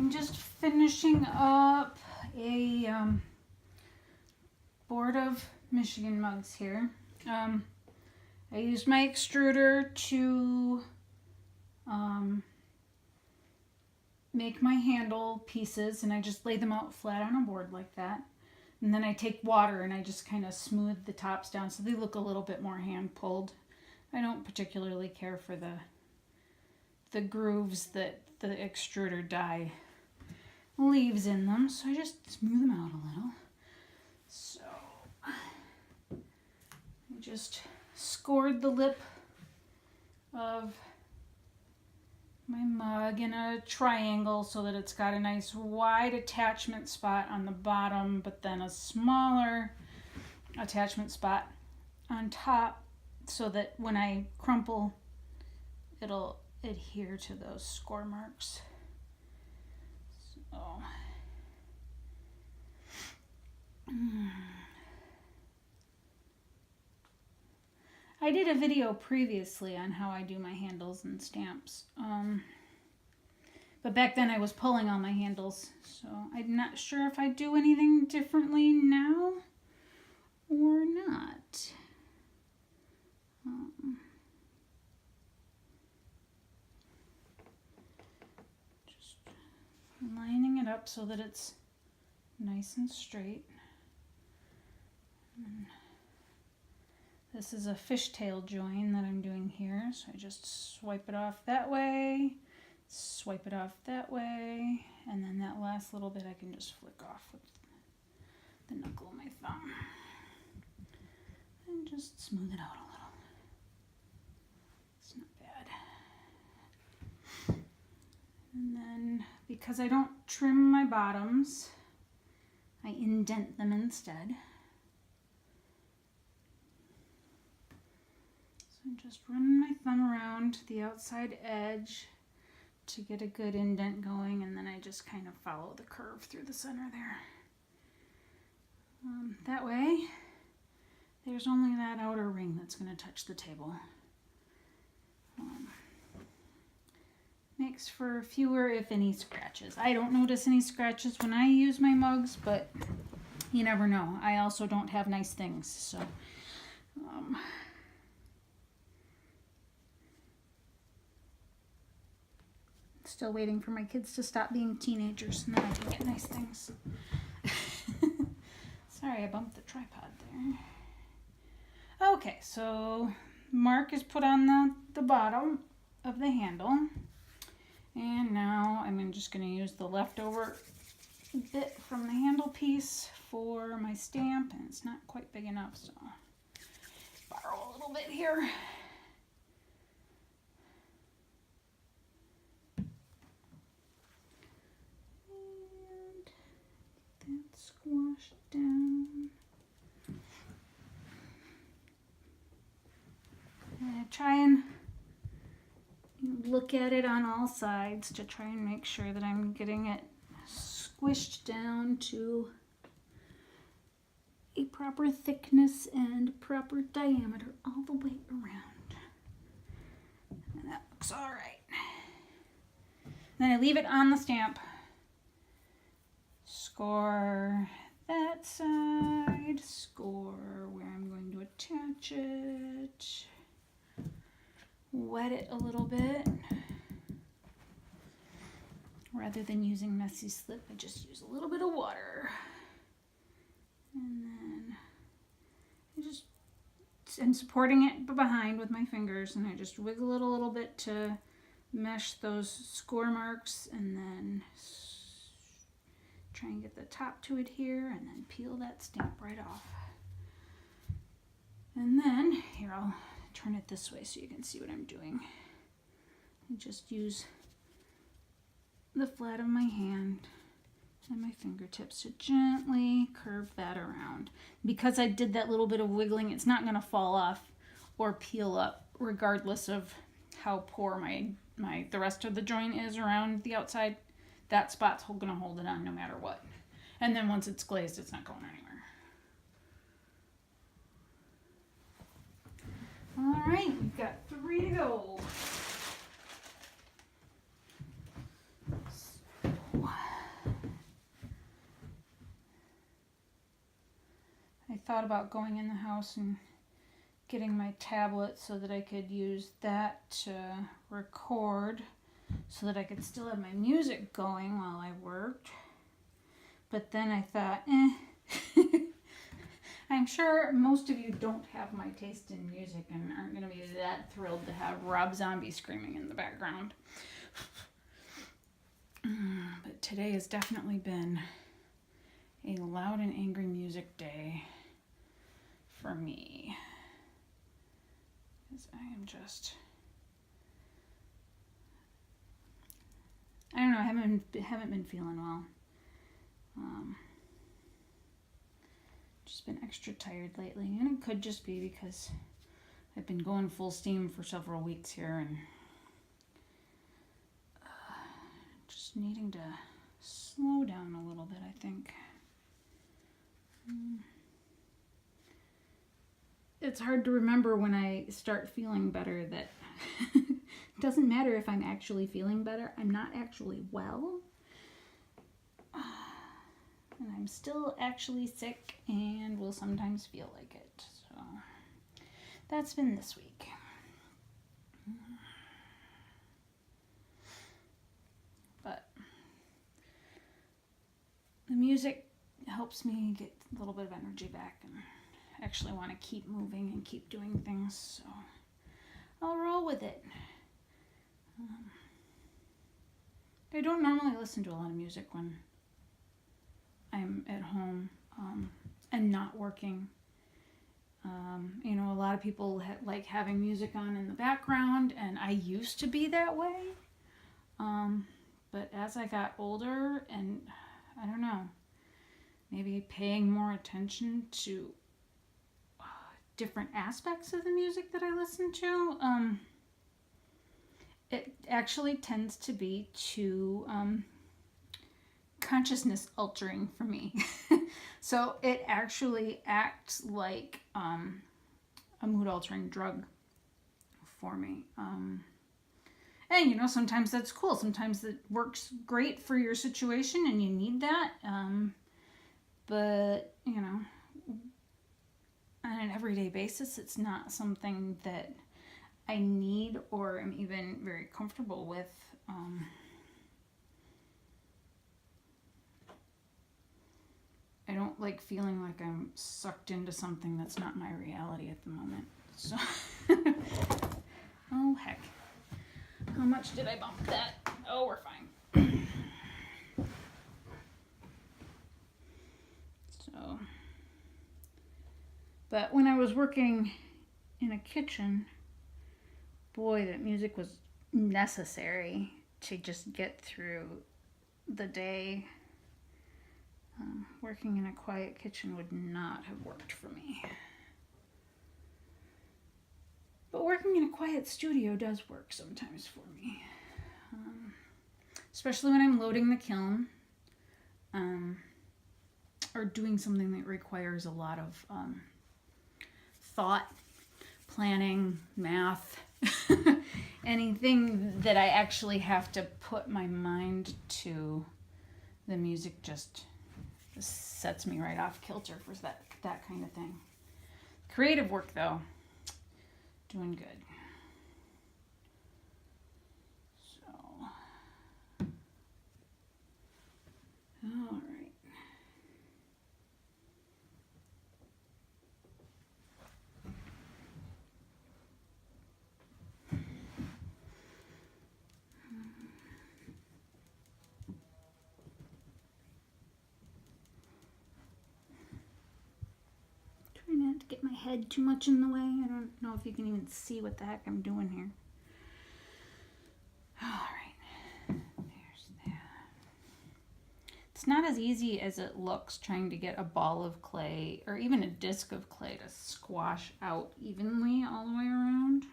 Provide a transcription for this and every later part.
I'm just finishing up a board of Michigan mugs here. I used my extruder to make my handle pieces, and I just lay them out flat on a board like that. And then I take water and I just kind of smooth the tops down so they look a little bit more hand pulled. I don't particularly care for the grooves that the extruder die leaves in them, so I just smooth them out a little. So I just scored the lip of my mug in a triangle so that it's got a nice wide attachment spot on the bottom, but then a smaller attachment spot on top so that when I crumple, it'll adhere to those score marks. So I did a video previously on how I do my handles and stamps, but back then I was pulling all my handles, so I'm not sure if I do anything differently now or not. Just lining it up so that it's nice and straight. And this is a fishtail join that I'm doing here, so I just swipe it off that way, swipe it off that way, and then that last little bit I can just flick off with the knuckle of my thumb and just smooth it out a little. It's not bad. And then because I don't trim my bottoms, I indent them instead. I'm just running my thumb around the outside edge to get a good indent going, and then I just kind of follow the curve through the center there. That way, there's only that outer ring that's going to touch the table. Makes for fewer, if any, scratches. I don't notice any scratches when I use my mugs, but you never know. I also don't have nice things, so... Still waiting for my kids to stop being teenagers and then I can get nice things. Sorry, I bumped the tripod there. Okay, so mark is put on the bottom of the handle. And now I'm just going to use the leftover bit from the handle piece for my stamp. And it's not quite big enough, so I'll borrow a little bit here. Squash down. And I try and look at it on all sides to try and make sure that I'm getting it squished down to a proper thickness and proper diameter all the way around. And that looks all right. Then I leave it on the stamp. Score that side, score where I'm going to attach it, wet it a little bit. Rather than using messy slip, I just use a little bit of water. And then I'm supporting it behind with my fingers, and I just wiggle it a little bit to mesh those score marks, and then try and get the top to adhere, and then peel that stamp right off. And then, here, I'll turn it this way so you can see what I'm doing. I just use the flat of my hand and my fingertips to gently curve that around. Because I did that little bit of wiggling, it's not going to fall off or peel up, regardless of how poor the rest of the joint is around the outside. That spot's going to hold it on no matter what. And then once it's glazed, it's not going anywhere. All right, we've got 3 to go. So, thought about going in the house and getting my tablet so that I could use that to record so that I could still have my music going while I worked. But then I thought, I'm sure most of you don't have my taste in music and aren't going to be that thrilled to have Rob Zombie screaming in the background. But today has definitely been a loud and angry music day for me. Because I am just... I don't know, I haven't been feeling well. Just been extra tired lately, and it could just be because I've been going full steam for several weeks here and just needing to slow down a little bit, I think. It's hard to remember when I start feeling better that it doesn't matter if I'm actually feeling better. I'm not actually well. And I'm still actually sick and will sometimes feel like it. So that's been this week. But the music helps me get a little bit of energy back and actually want to keep moving and keep doing things. So I'll roll with it. I don't normally listen to a lot of music when I'm at home and not working. You know, a lot of people like having music on in the background, and I used to be that way. But as I got older and, I don't know, maybe paying more attention to different aspects of the music that I listen to, it actually tends to be too consciousness altering for me. So it actually acts like a mood altering drug for me. And you know, sometimes that's cool. Sometimes it works great for your situation and you need that. But you know, on an everyday basis, it's not something that I need or am even very comfortable with. I don't like feeling like I'm sucked into something that's not my reality at the moment. So, oh heck. How much did I bump that? Oh, we're fine. So, but when I was working in a kitchen, boy, that music was necessary to just get through the day. Working in a quiet kitchen would not have worked for me. But working in a quiet studio does work sometimes for me. Especially when I'm loading the kiln, or doing something that requires a lot of thought, planning, math, anything that I actually have to put my mind to. The music just sets me right off kilter for that kind of thing. Creative work, though, doing good. So, all right. Not to get my head too much in the way. I don't know if you can even see what the heck I'm doing here. All right, there's that. It's not as easy as it looks trying to get a ball of clay or even a disc of clay to squash out evenly all the way around.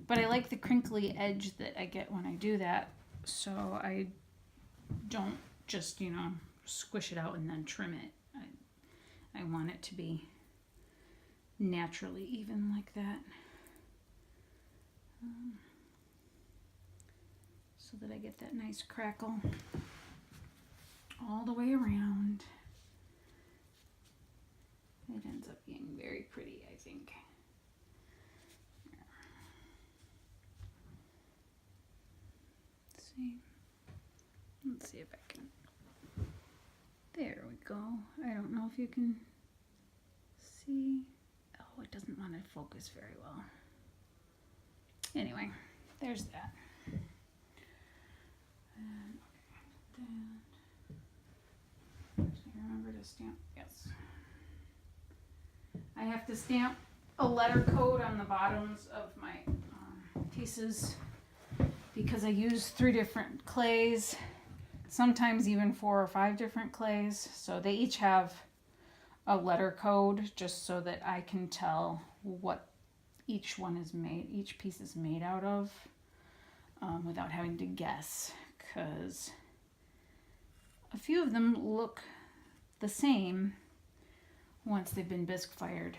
But I like the crinkly edge that I get when I do that, so I don't just, you know, squish it out and then trim it. I want it to be naturally even like that. So that I get that nice crackle. all the way around. It ends up being very pretty, I think. Let's see if I can. There we go. I don't know if you can see. Oh, it doesn't want to focus very well. Anyway, there's that. And I remember to stamp. Yes. I have to stamp a letter code on the bottoms of my pieces because I use 3 different clays, sometimes even 4 or 5 different clays. So they each have a letter code just so that I can tell what each one is made, each piece is made out of, without having to guess, because a few of them look the same once they've been bisque fired.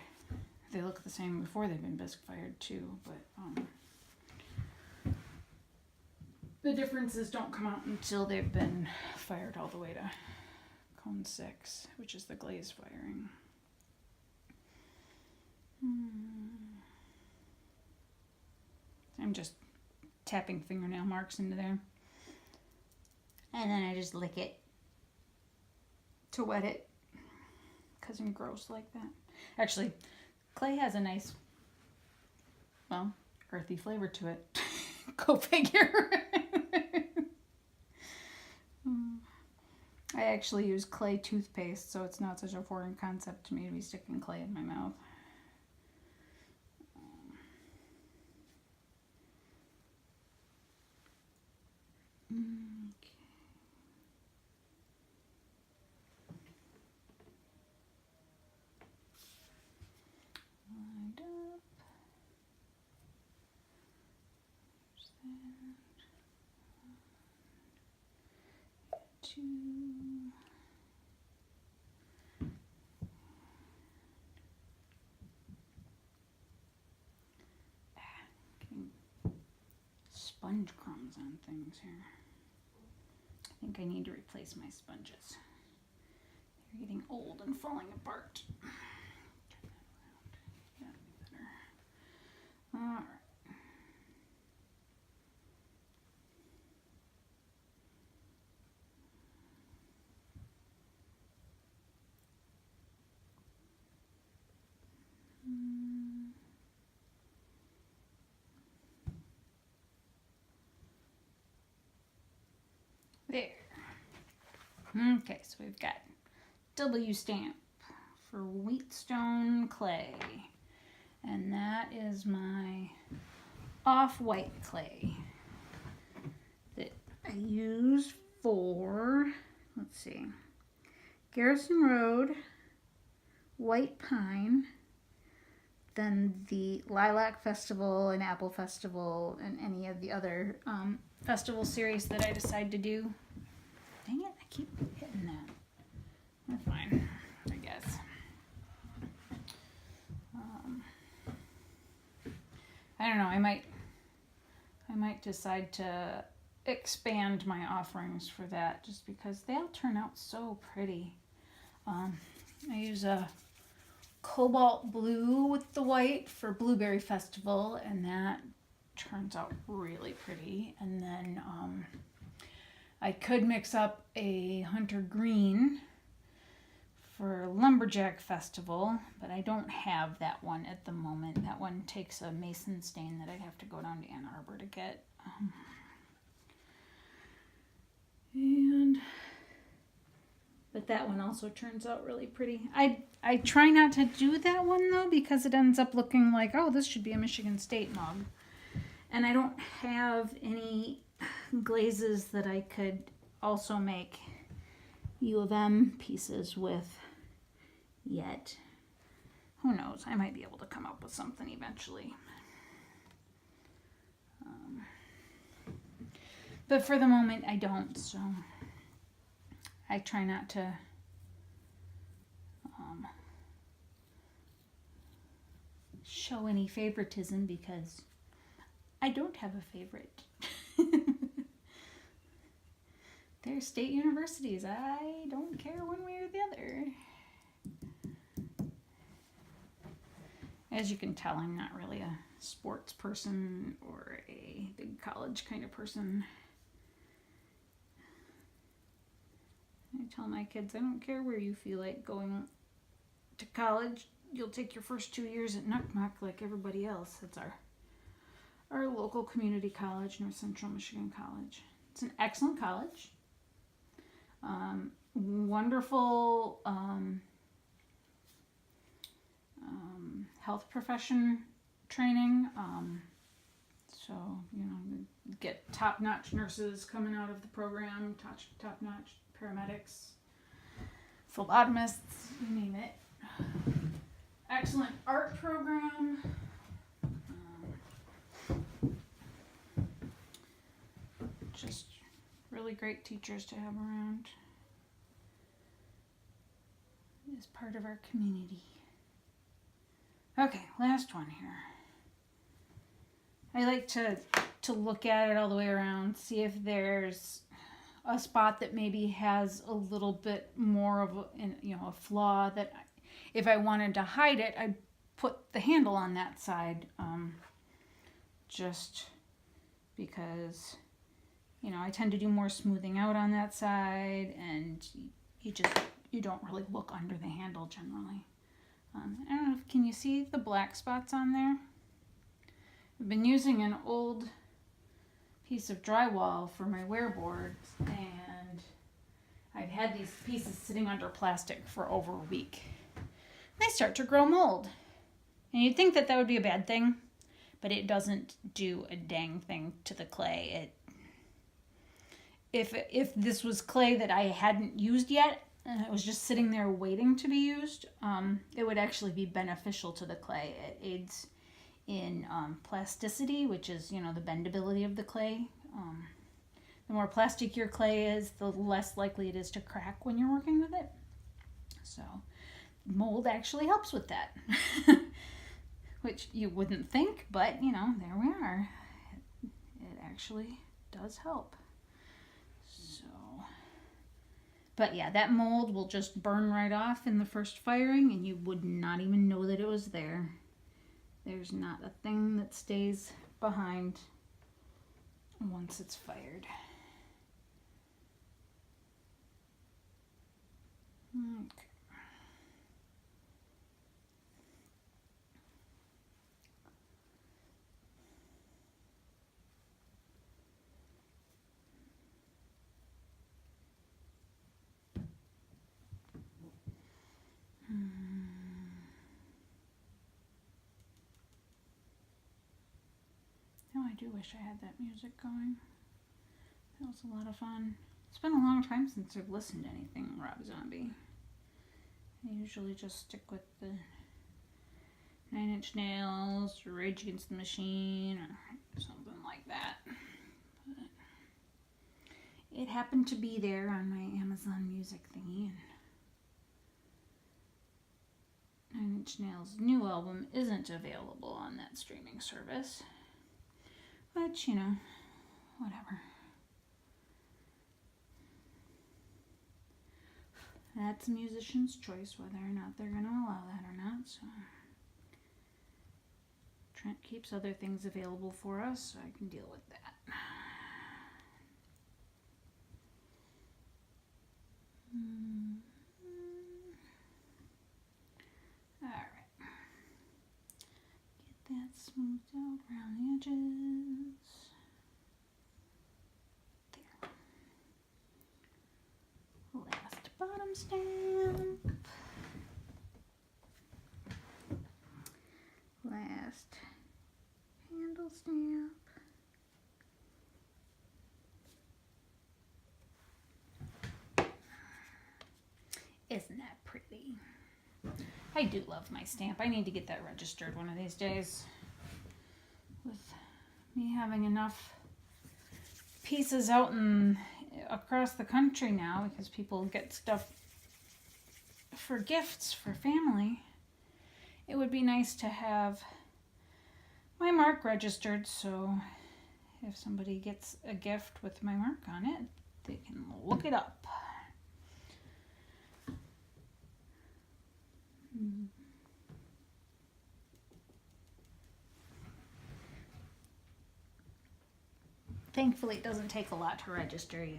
They look the same before they've been bisque fired too, but the differences don't come out until they've been fired all the way to cone 6, which is the glaze firing. I'm just tapping fingernail marks into there. And then I just lick it to wet it because I'm gross like that. Actually, clay has a nice, well, earthy flavor to it. Go figure. I actually use clay toothpaste, so it's not such a foreign concept to me to be sticking clay in my mouth. Okay. Lined up. There's that. 2. Getting sponge crumbs on things here. I think I need to replace my sponges. They're getting old and falling apart. Turn that around. That'd be better. All right. There. Okay, so we've got W stamp for Wheatstone clay. And that is my off-white clay that I use for, let's see, Garrison Road, White Pine, then the Lilac Festival and Apple Festival and any of the other festival series that I decide to do. Dang it, I keep hitting that. That's fine, I guess. I don't know, I might decide to expand my offerings for that just because they all turn out so pretty. I use a cobalt blue with the white for Blueberry Festival, and that turns out really pretty. And then I could mix up a Hunter Green for Lumberjack Festival, but I don't have that one at the moment. That one takes a mason stain that I'd have to go down to Ann Arbor to get. But that one also turns out really pretty. I try not to do that one though because it ends up looking like, oh, this should be a Michigan State mug. And I don't have any glazes that I could also make U of M pieces with yet. Who knows? I might be able to come up with something eventually. But for the moment, I don't, so I try not to show any favoritism because I don't have a favorite. They're state universities. I don't care one way or the other. As you can tell, I'm not really a sports person or a big college kind of person. I tell my kids, I don't care where you feel like going to college. You'll take your first 2 years at Nuck like everybody else. It's our local community college, North Central Michigan College. It's an excellent college. Wonderful health profession training. So, you know, get top-notch nurses coming out of the program, top-notch paramedics, phlebotomists, you name it. Excellent art program. Just really great teachers to have around as part of our community. Okay, last one here. I like to look at it all the way around, see if there's a spot that maybe has a little bit more of a flaw that if I wanted to hide it, I'd put the handle on that side, just because, you know, I tend to do more smoothing out on that side, and you don't really look under the handle generally. I don't know, can you see the black spots on there? I've been using an old piece of drywall for my wearboards, and I've had these pieces sitting under plastic for over a week. They start to grow mold. And you'd think that would be a bad thing, but it doesn't do a dang thing to the clay. If this was clay that I hadn't used yet, and it was just sitting there waiting to be used, it would actually be beneficial to the clay. It aids in plasticity, which is, you know, the bendability of the clay. The more plastic your clay is, the less likely it is to crack when you're working with it. So mold actually helps with that, which you wouldn't think, but, you know, there we are. It actually does help. But yeah, that mold will just burn right off in the first firing, and you would not even know that it was there. There's not a thing that stays behind once it's fired. Okay. Oh, I do wish I had that music going. That was a lot of fun. It's been a long time since I've listened to anything Rob Zombie. I usually just stick with the 9 Inch Nails, or Rage Against the Machine, or something like that. But it happened to be there on my Amazon Music thingy, and 9 Inch Nails' new album isn't available on that streaming service. But, you know, whatever. That's a musician's choice, whether or not they're going to allow that or not. So Trent keeps other things available for us, so I can deal with that. All right. Get that smoothed out around the edges. There. Last bottom stamp. Last handle stamp. Isn't that pretty? I do love my stamp. I need to get that registered one of these days. With me having enough pieces out across the country now, because people get stuff for gifts for family, it would be nice to have my mark registered, so if somebody gets a gift with my mark on it, they can look it up. Thankfully, it doesn't take a lot to register. You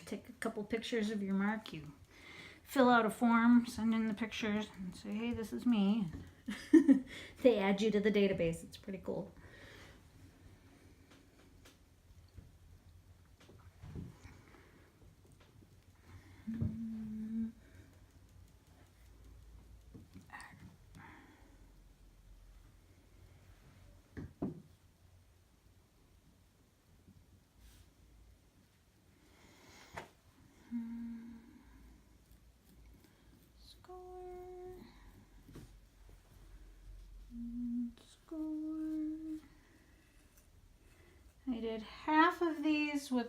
take a couple pictures of your mark, you fill out a form, send in the pictures, and say, hey, this is me. They add you to the database. It's pretty cool. I did half of these with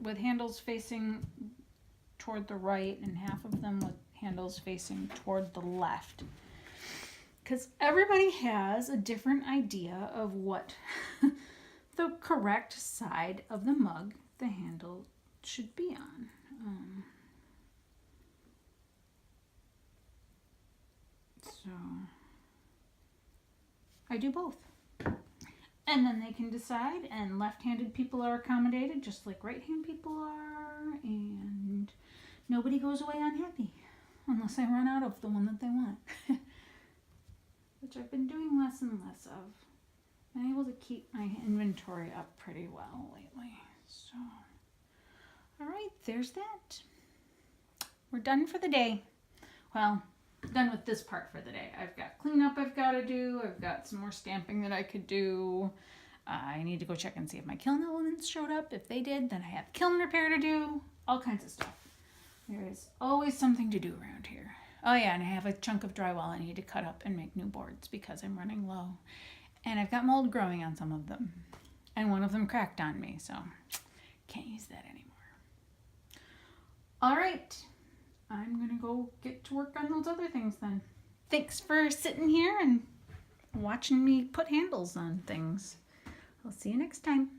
with handles facing toward the right and half of them with handles facing toward the left. Because everybody has a different idea of what the correct side of the mug the handle should be on. So I do both. And then they can decide, and left-handed people are accommodated just like right-hand people are, and nobody goes away unhappy unless I run out of the one that they want. Which I've been doing less and less of. I'm able to keep my inventory up pretty well lately. So, all right, there's that. We're done for the day. Well, done with this part for the day. I've got cleanup I've got to do. I've got some more stamping that I could do. I need to go check and see if my kiln elements showed up. If they did, then I have kiln repair to do. All kinds of stuff. There is always something to do around here. Oh yeah, and I have a chunk of drywall I need to cut up and make new boards because I'm running low. And I've got mold growing on some of them. And one of them cracked on me, so can't use that anymore. All right. I'm going to go get to work on those other things then. Thanks for sitting here and watching me put handles on things. I'll see you next time.